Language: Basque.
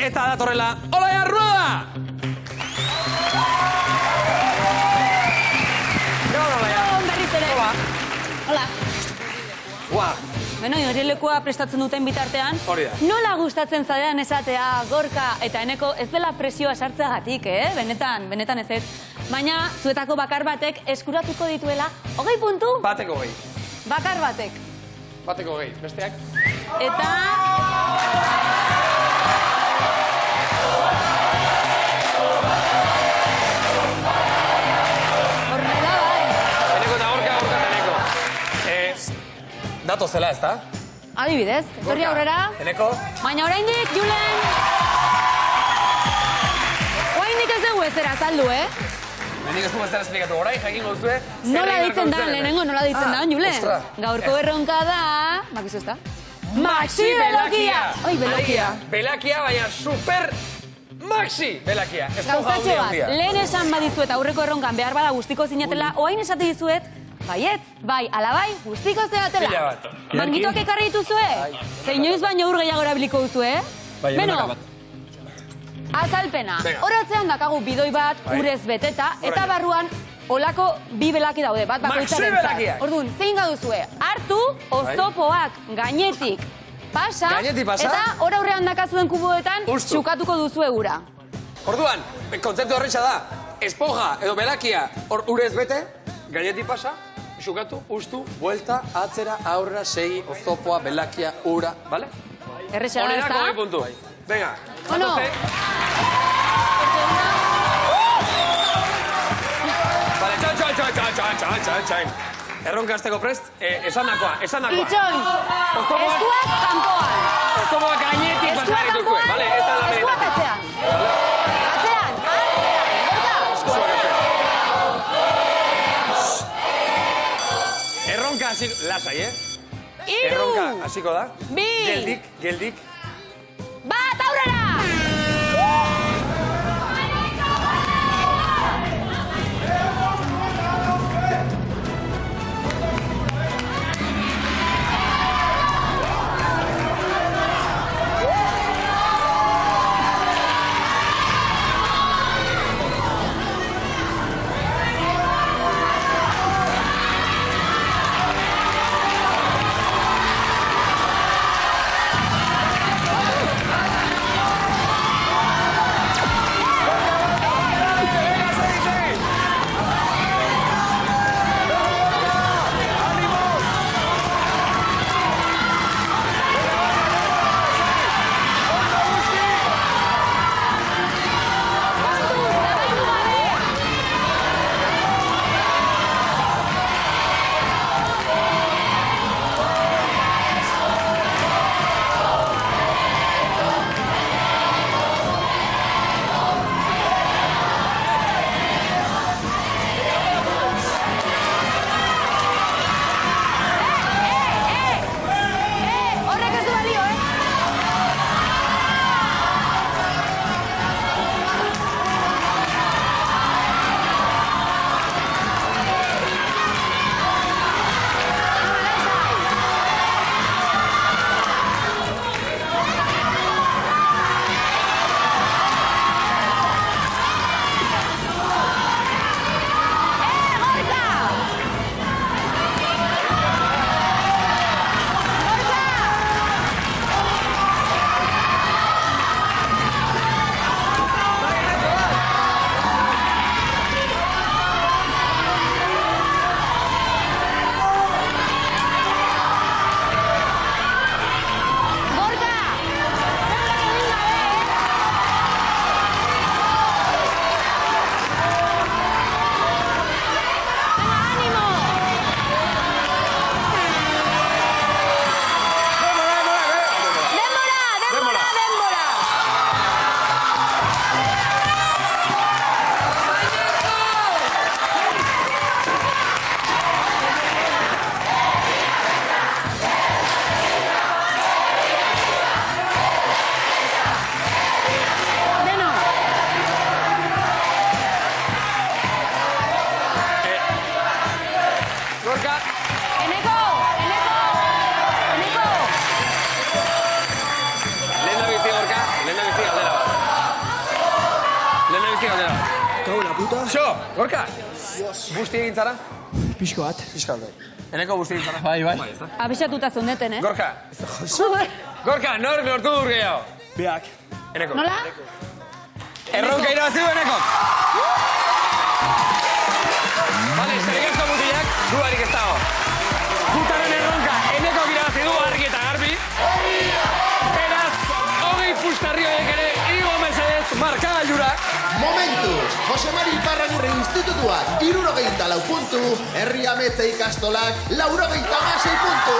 eta datorrela, Olaia Rueda! Gabon, Olaia. Gabon, berriz ere. Hola. Hola. Ua. Beno, igerilekua prestatzen duten bitartean, Hori da. nola gustatzen zadean esatea Gorka eta Eneko ez dela presioa sartzeagatik, Benetan ez ez. Baina, zuetako bakar batek eskuratuko dituela, 20 puntu? Bateko gehi. Bakar batek. Bateko gehi. Besteak? Eta... Horrela bai. Eneko eta Gorka eta Eneko. Dato zela, ez da? Adibidez, etorri aurrera. Eneko? Baina oraindik, Julen... Oraindik ez dugu ezera azaldu, Henik ez du bezala esplikatu, orain jakingo duzue... Nola ditzen da, lehenengo nola ditzen da, Julen? Ostra. Gaurko erronka da... Bakizu ez da? Maxi Belokia! Oi, Belokia. Belakia, baina super... Maxi Belakia. Gauzatxo bat, lehen esan badizuet aurreko erronkan behar bada guztiko zinetela, oain esate dizuet, baietz, bai, alabai, guztiko zeatela. Pila bat. Mangitoak ekarri dituzue? Zeinoiz baino ur gehiago erabiliko duzue, Bai, Beno, azalpena. Horatzean dakagu bidoi bat, urez beteta, eta barruan olako bi belaki daude, bat bakoitzaren Maxi belakiak. Orduan, zein gaduzue, hartu, oztopoak gainetik pasa, eta hor aurrean dakazuen kuboetan txukatuko duzue ura. Orduan, kontzeptu horretxa da, esponja edo belakia urez bete, gainetik pasa, xukatu, ustu, buelta, atzera, aurrera, segi, oztopoa, belakia, ura, bale? Errexera ez Horrelako da? 2 puntu. Venga, Ono. Vale, txain. Erronka azteko prest, esanakoa. Itxoin, eskuak kanpoan. Oztopoa gainetik Eskuak pasa dituzue, kanpoan, bale? Ez da la eskuak medida. atzean. Erronka hasiko, lasai, Iru, Erronka hasiko da. bi, Geldik. bat, aurrera! Puta. Xo, Gorka! Busti egin zara? Pixko bat. Fiskal bai. Eneko busti egin zara? Bai. Ezta? Abixatuta zundeten, eh? Gorka! Gorka, nork lortu dur gehiago? Beak. Eneko. Nola? Erronka irabazi du Enekok! Vale, eskerrik asko mutilak, dudarik ez dago. Gutaren erronka, Enekok irabazi du argi eta garbi. Beraz, 20 pustarri horiek ere, igo mesedez, markagailura. Momentuz, Jose Mari Iparragirre Institutuak 74 puntu, Herri Ametze ikastolak 96 puntu.